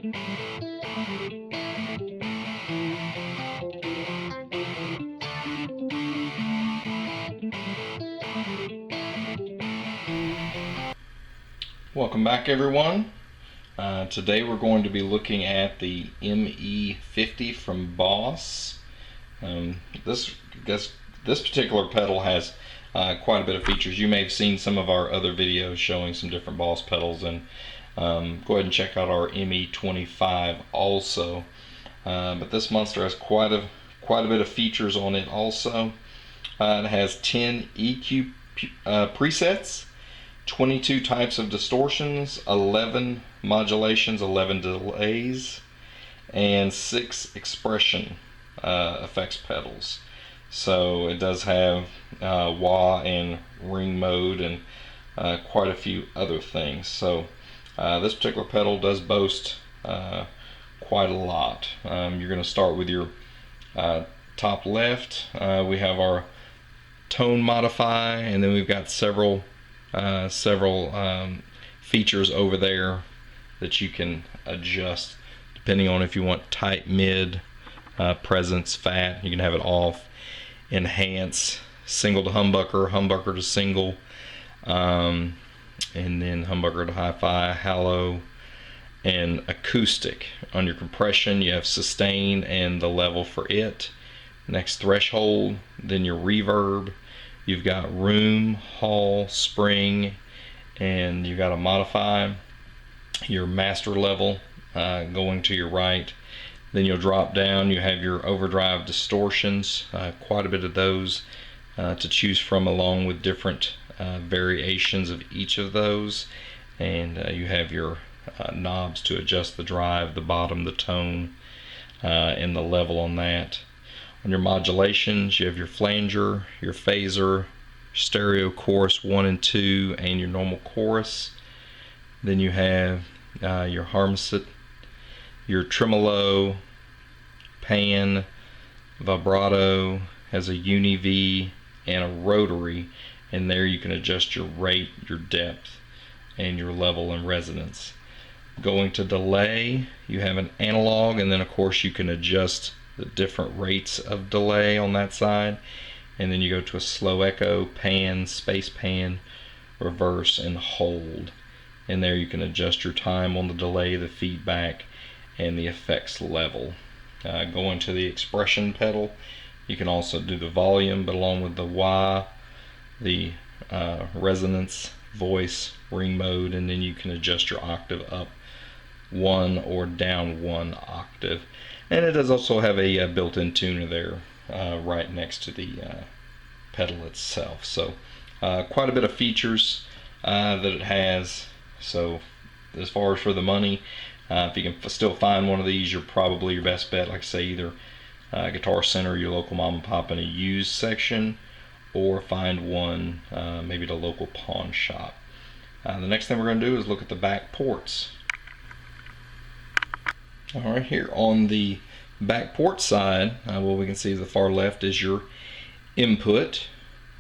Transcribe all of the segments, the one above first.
Welcome back, everyone. Today we're going to be looking at the ME50 from Boss. This particular pedal has quite a bit of features. You may have seen some of our other videos showing some different Boss pedals, and go ahead and check out our ME25 also. But this monster has quite a bit of features on it also. It has 10 EQ presets, 22 types of distortions, 11 modulations, 11 delays, and 6 expression effects pedals. So it does have wah and ring mode and quite a few other things. So this particular pedal does boast quite a lot. You're going to start with your top left. We have our tone modify, and then we've got several features over there that you can adjust depending on if you want tight, mid, presence, fat. You can have it off, enhance, single to humbucker, humbucker to single, and then humbucker to hi-fi, halo, and acoustic. On your compression, you have sustain and the level for it. Next, threshold, then your reverb. You've got room, hall, spring, and you've got to modify your master level going to your right. Then you'll drop down, you have your overdrive distortions, quite a bit of those to choose from, along with different variations of each of those. And you have your knobs to adjust the drive, the bottom, the tone, and the level on that. On your modulations, you have your flanger, your phaser, stereo chorus 1 and 2, and your normal chorus. Then you have your harmonic, your tremolo, pan, vibrato, has a uni-V and a rotary, and there you can adjust your rate, your depth, and your level and resonance. Going to delay, you have an analog, and then of course you can adjust the different rates of delay on that side. And then you go to a slow echo, pan, space pan, reverse, and hold. And there you can adjust your time on the delay, the feedback, and the effects level. Going to the expression pedal, you can also do the volume, but along with the wah, the resonance, voice, ring mode, and then you can adjust your octave up 1 or down 1 octave. And it does also have a built-in tuner there right next to the pedal itself. So quite a bit of features that it has. So as far as for the money, if you can still find one of these, you're probably your best bet, like I say, either Guitar Center, your local mom and pop in a used section, or find one maybe at a local pawn shop. The next thing we're going to do is look at the back ports. Alright, here on the back port side, what we can see is the far left is your input.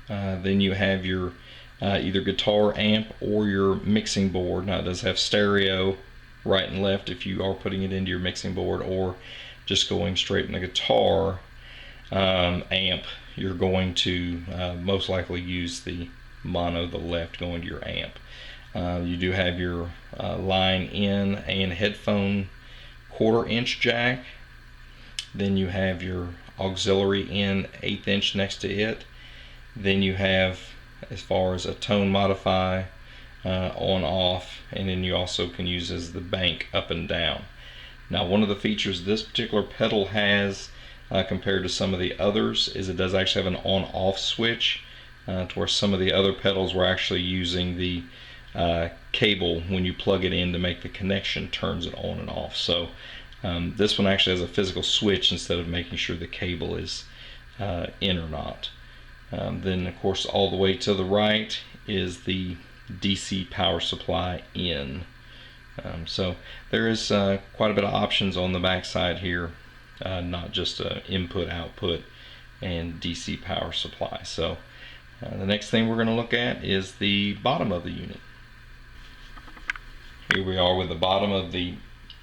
Then you have your either guitar amp or your mixing board. Now it does have stereo right and left if you are putting it into your mixing board, or just going straight in the guitar amp. You're going to most likely use the mono, the left, going to your amp. You do have your line in and headphone 1/4 inch jack. Then you have your auxiliary in 1/8 inch next to it. Then you have, as far as a tone modify, on off, and then you also can use as the bank up and down. Now one of the features this particular pedal has compared to some of the others is it does actually have an on off switch, to where some of the other pedals were actually using the cable when you plug it in to make the connection, turns it on and off. So this one actually has a physical switch instead of making sure the cable is in or not. Then of course all the way to the right is the DC power supply in. So there is quite a bit of options on the back side here, not just input, output, and DC power supply. So the next thing we're going to look at is the bottom of the unit. Here we are with the bottom of the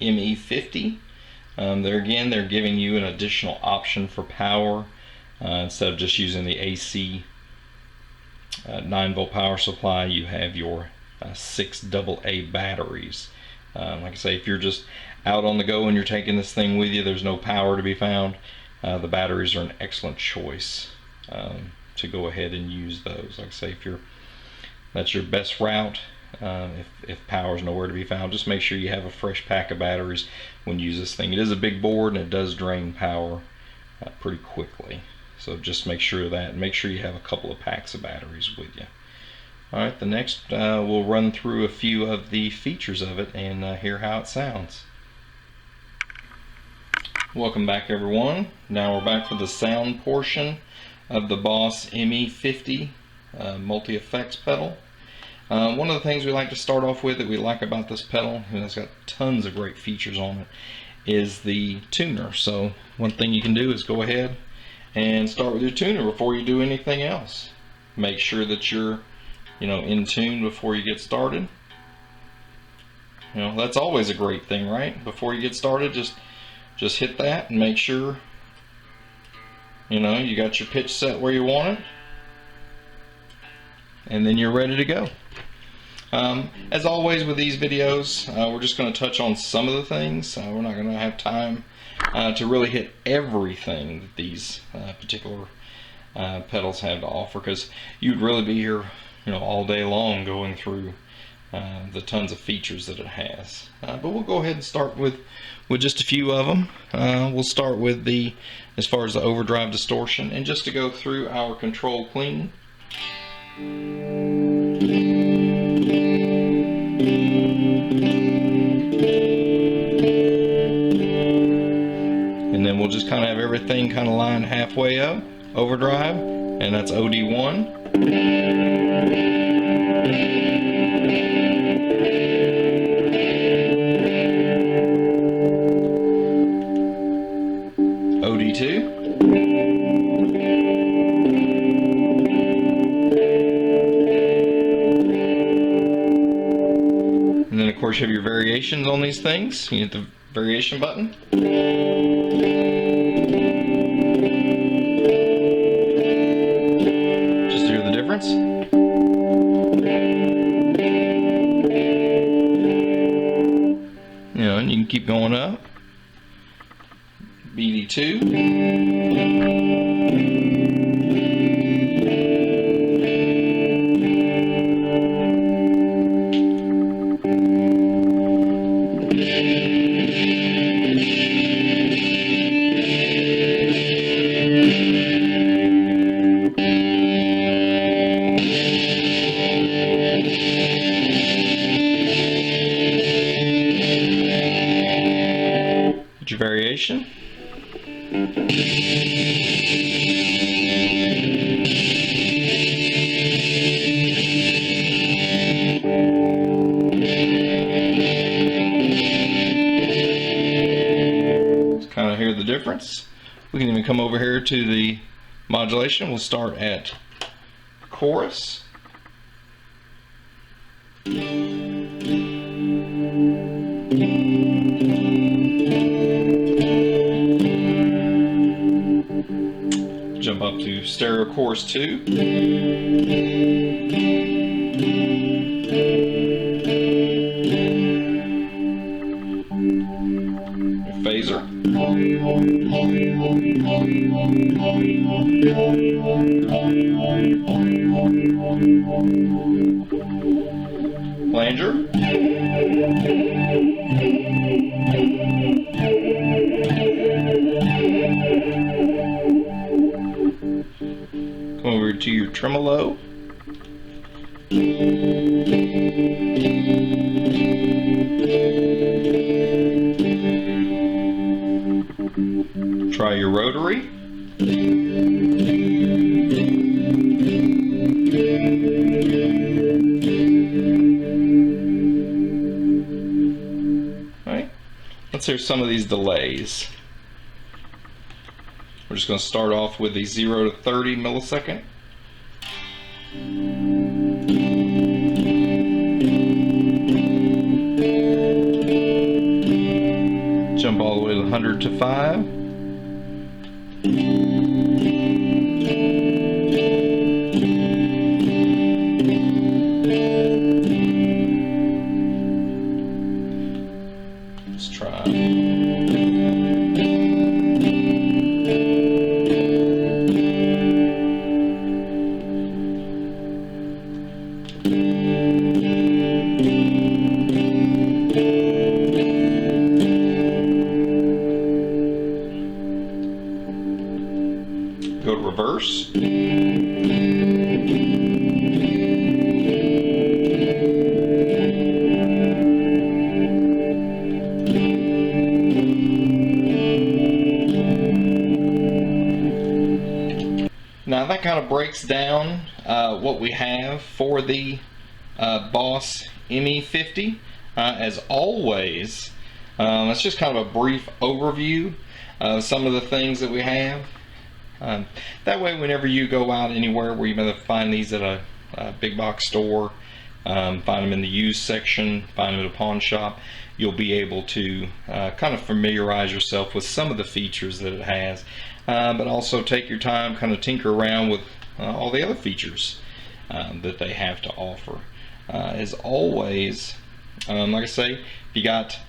ME50. They're giving you an additional option for power. Instead of just using the AC 9-volt power supply, you have your 6 AA batteries. Like I say, if you're just out on the go and you're taking this thing with you, there's no power to be found, the batteries are an excellent choice to go ahead and use those. Like I say, that's your best route. If power is nowhere to be found, just make sure you have a fresh pack of batteries when you use this thing. It is a big board and it does drain power pretty quickly, so just make sure of that, and make sure you have a couple of packs of batteries with you. Alright, the next we'll run through a few of the features of it and hear how it sounds. Welcome back, everyone. Now we're back for the sound portion of the Boss ME50 multi-effects pedal. One of the things we like to start off with that we like about this pedal, and it's got tons of great features on it, is the tuner. So one thing you can do is go ahead and start with your tuner before you do anything else. Make sure that you're in tune before you get started. That's always a great thing, right? Before you get started, just hit that and make sure you got your pitch set where you want it, and then you're ready to go. As always with these videos, we're just going to touch on some of the things. We're not going to have time to really hit everything that these particular pedals have to offer, because you'd really be here all day long going through the tons of features that it has. But we'll go ahead and start with just a few of them. We'll start with as far as the overdrive distortion, and just to go through our control clean. And then we'll just kind of have everything kind of lined halfway up, overdrive, and that's OD1. OD2. And then of course you have your variations on these things. You hit the variation button. Just hear the difference. And you can keep going up. BD2. Your variation. Let's kind of hear the difference. We can even come over here to the modulation. We'll start at chorus. Jump up to stereo chorus 2. Phaser. Flanger. Come over to your tremolo. Try your rotary. Alright, let's hear some of these delays. We're just going to start off with the 0 to 30 millisecond. Jump all the way to 100 to 5. Let's try. Go to reverse. Now that kind of breaks down what we have for the Boss ME50. As always, that's just kind of a brief overview of some of the things that we have. That way, whenever you go out anywhere where you may find these at a big box store, find them in the used section, find them at a pawn shop, you'll be able to kind of familiarize yourself with some of the features that it has, but also take your time, kind of tinker around with all the other features that they have to offer. As always, like I say, if you got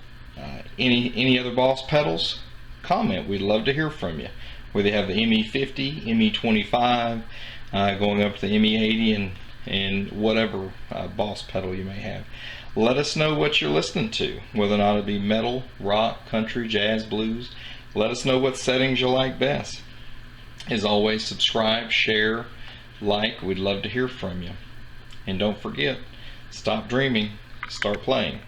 any other Boss pedals, comment. We'd love to hear from you. Whether you have the ME50, ME25, going up to the ME80, and whatever Boss pedal you may have. Let us know what you're listening to, whether or not it be metal, rock, country, jazz, blues. Let us know what settings you like best. As always, subscribe, share, like. We'd love to hear from you. And don't forget, stop dreaming, start playing.